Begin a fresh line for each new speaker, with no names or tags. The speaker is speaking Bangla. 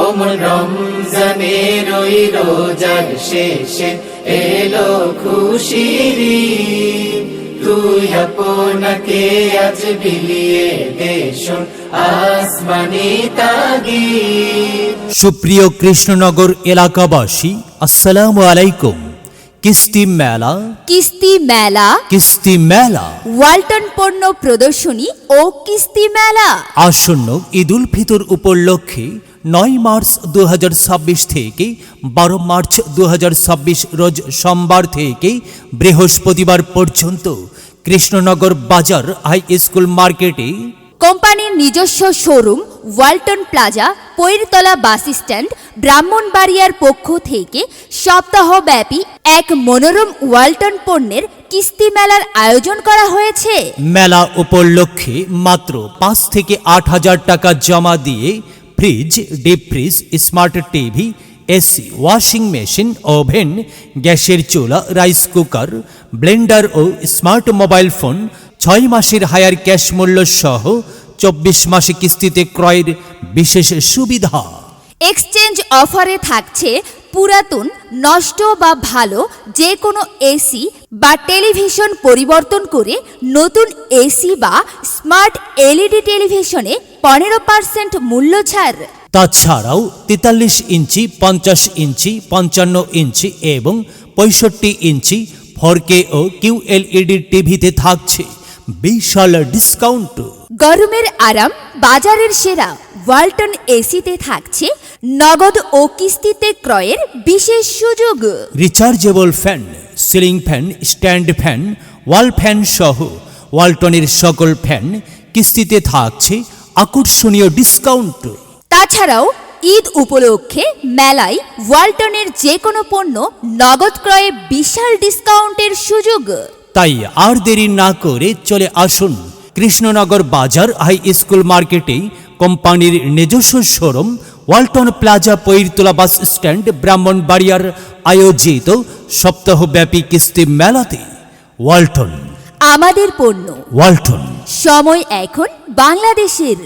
ওমর রমজানের ওই রোজার শেষে এলো খুশির ঈদ। তুই আপনাকে আজ বিলিয়ে দে শোন আসমানি তাগিদ।
সুপ্রিয় কৃষ্ণনগর এলাকাবাসী, আসসালামু আলাইকুম। কিস্তি মেলা,
কিস্তি মেলা,
কিস্তি মেলা,
ওয়ালটন পণ্য প্রদর্শনী ও কিস্তি মেলা
আসন্ন ঈদুল ফিতর উপলক্ষে 9 মার্চ 2026 থেকে 12 মার্চ 2026 রোজ সোমবার থেকে বৃহস্পতিবার পর্যন্ত কৃষ্ণনগর বাজার হাই স্কুল মার্কেটে
কোম্পানির নিজস্ব showroom Walton plaza, Poiratola bus stand, ব্রাহ্মণবাড়িয়ার পক্ষ থেকে সপ্তাহব্যাপী এক মনোরম ওয়ালটন পণ্যের কিস্তি মেলার আয়োজন করা হয়েছে।
মেলা উপলক্ষে মাত্র 5 থেকে 8,000 টাকা জমা দিয়ে fridge, deep fridge, smart TV, AC, washing machine, oven, গ্যাসের চুলা, রাইস কুকার, ব্লেন্ডার ও স্মার্ট মোবাইল ফোন 6 মাসের হায়ার ক্যাশ মূল্য সহ 24 মাসে কিস্তিতে ক্রয়ের বিশেষ সুবিধা।
এক্সচেঞ্জ অফারে থাকছে পুরাতন, নষ্ট বা ভালো যে কোনো এসি বা টেলিভিশন পরিবর্তন করে নতুন এসি বা স্মার্ট এলইডি টেলিভিশনে 15% মূল্য ছাড়।
তাছাড়াও 43 ইঞ্চি, 50 ইঞ্চি, 55 ইঞ্চি এবং 65 ইঞ্চি 4K ও QLED টিভিতে থাকছে বিশাল ডিসকাউন্ট।
গরমের আরাম, বাজারের সেরা ওয়ালটন এসিতে থাকছে নগদ ও কিস্তিতে ক্রয়ের বিশেষ সুযোগ।
Rechargeable fan, ceiling fan, stand fan, ওয়াল ফ্যান সহ ওয়ালটনের সকল ফ্যান কিস্তিতে থাকছে আকর্ষণীয় ডিসকাউন্ট।
তাছাড়াও ঈদ উপলক্ষে মেলায় ওয়ালটনের যে কোনো পণ্য নগদ ক্রয়ে বিশাল ডিসকাউন্টের সুযোগ।
তাই আর দেরি না করে চলে আসুন কৃষ্ণনগর বাজার হাই স্কুল মার্কেটে কোম্পানির নিজস্ব showroom Walton plaza, Poiratola bus stand, ব্রাহ্মণবাড়িয়ার আয়োজিত সপ্তাহব্যাপী কিস্তি মেলাতে। ওয়ালটন,
আমাদের পণ্য,
ওয়ালটন।
সময় এখন বাংলাদেশের।